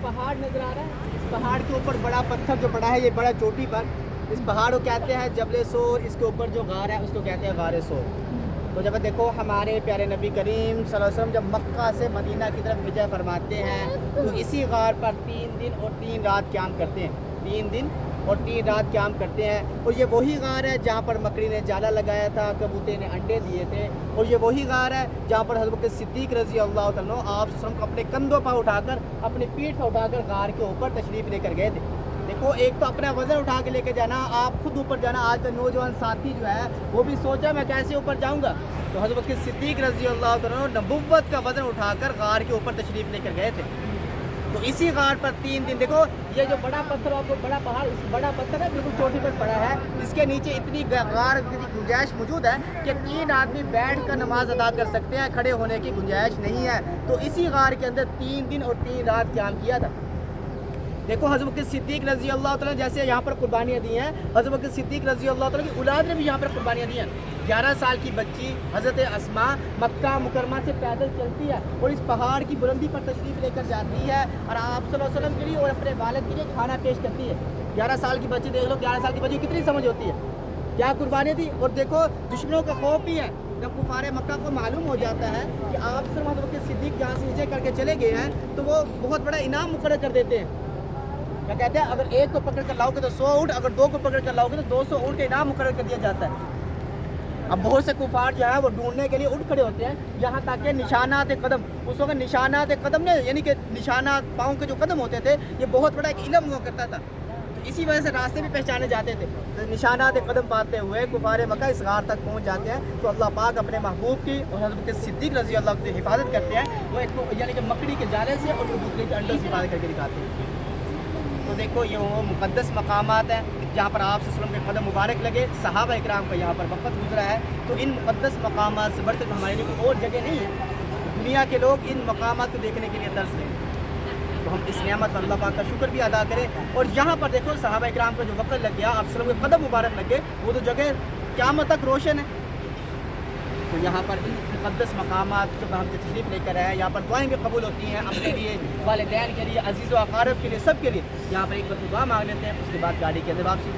पहाड़ नज़र आ रहा है, इस पहाड़ के ऊपर बड़ा पत्थर जो पड़ा है, ये बड़ा चोटी पर, इस पहाड़ को कहते हैं जबल सोर। इसके ऊपर जो गार है उसको कहते हैं गार सोर। तो जब देखो हमारे प्यारे नबी करीम सल्लल्लाहु अलैहि वसल्लम जब मक्का से मदीना की तरफ हिजरत फरमाते हैं तो इसी गार पर 3 दिन और 3 रात क़याम करते हैं। 3 दिन और 3 रात क़याम करते हैं। और ये वही गार है जहाँ पर मकड़ी ने जाला लगाया था, कबूतर ने अंडे दिए थे। और ये वही गार है जहाँ पर हज़रत सिद्दीक़ रज़ी अल्लाह तआला अन्हु आप सल्लल्लाहु अलैहि वसल्लम को अपने कंधों पर उठाकर, अपनी पीठ पर उठाकर गार के ऊपर तशरीफ़ लेकर गए थे। देखो, एक तो अपना वज़न उठा के लेके जाना, आप खुद ऊपर जाना। आज का नौजवान साथी जो है वो भी सोचा मैं कैसे ऊपर जाऊँगा, तो हज़रत सिद्दीक़ रज़ी अल्लाह तआला अन्हु नबुव्वत का वज़न उठाकर गार के ऊपर तशरीफ़ लेकर गए थे। तो इसी गार पर 3 दिन, देखो ये जो बड़ा पत्थर, आपको बड़ा पहाड़, इस बड़ा पत्थर है बिल्कुल चोटी पर पड़ा है, इसके नीचे इतनी गार की गुंजाइश मौजूद है कि 3 आदमी बैठ कर नमाज अदा कर सकते हैं, खड़े होने की गुंजाइश नहीं है। तो इसी गार के अंदर 3 दिन और 3 रात क़याम किया था। देखो हज़रत सिद्दीक़ रज़ी अल्लाह तआला जैसे यहाँ पर कुर्बानियाँ दी हैं, हज़रत सिद्दीक़ रज़ी अल्लाह तआला की औलाद ने भी यहाँ पर कुर्बानियाँ दी हैं। 11 साल की बच्ची हज़रत अस्मा मक्का मुकरमा से पैदल चलती है और इस पहाड़ की बुलंदी पर तशरीफ़ लेकर जाती है और आप सल्लल्लाहु अलैहि वसल्लम के लिए और अपने वालिद के लिए खाना पेश करती है। 11 साल की बच्ची, देख लो 11 साल की बच्ची कितनी समझ होती है, क्या कुर्बानी थी। और देखो दुश्मनों का खौफ भी है, जब कुफारे मक्का को मालूम हो जाता है कि आप हज़रत सिद्दीक़ जहाँ से नीचे करके चले गए हैं, तो वो बहुत बड़ा इनाम मुकर्रर कर देते हैं। क्या कहते हैं, अगर एक को पकड़ कर लाओगे तो 100 ऊँट, अगर 2 को पकड़ कर लाओगे तो 200 ऊँट का इनाम मुकर्रर कर दिया जाता है। अब बहुत से कुफार जो है वो ढूंढने के लिए उठ खड़े होते हैं, यहाँ ताकि निशानात कदम, उस वक्त निशानात कदम ने यानी कि निशानात पाँव के जो कदम होते थे, ये बहुत बड़ा एक इल्म हुआ करता था। तो इसी वजह से रास्ते भी पहचाने जाते थे। तो निशानात कदम पाते हुए कुफार मक्का इस गार तक पहुँच जाते हैं। तो अल्लाह पाक अपने महबूब की और हज़रत सिद्दीक़ रज़ी अल्लाह की हिफाजत करते हैं। वो एक यानी कि मकड़ी के जाले से और दूसरे के अंडों से हिफाजत करके दिखाते हैं। तो देखो ये वो मुक़द्दस मकामात हैं जहाँ पर आप सल्लल्लाहु अलैहि वसल्लम के कदम मुबारक लगे, सहाबा इकराम का यहाँ पर वक़्त गुजरा है। तो इन मुक़द्दस मकामात से बढ़कर हमारे लिए कोई और जगह नहीं है। दुनिया के लोग इन मकामात को देखने के लिए तरस रहे हैं। तो हम इस नेमत अल्लाह पाक का शुक्र भी अदा करें। और यहाँ पर देखो सहाबा इकराम का जो वक़्त लग गया, आप सल्लल्लाहु अलैहि वसल्लम के कदम मुबारक लगे, वो तो जगह क़यामत तक रोशन है। तो यहाँ पर इन मुक़द्दस मकामात जब हम तशरीफ़ लेकर आए, यहाँ पर दुआएं भी कबूल होती हैं अपने लिए, वालिदैन के लिए, अज़ीज़ व अक़ारिब के लिए, सब के लिए। यहाँ पर एक बार दुआ मांग लेते हैं, उसके बाद गाड़ी के अंदर वापसी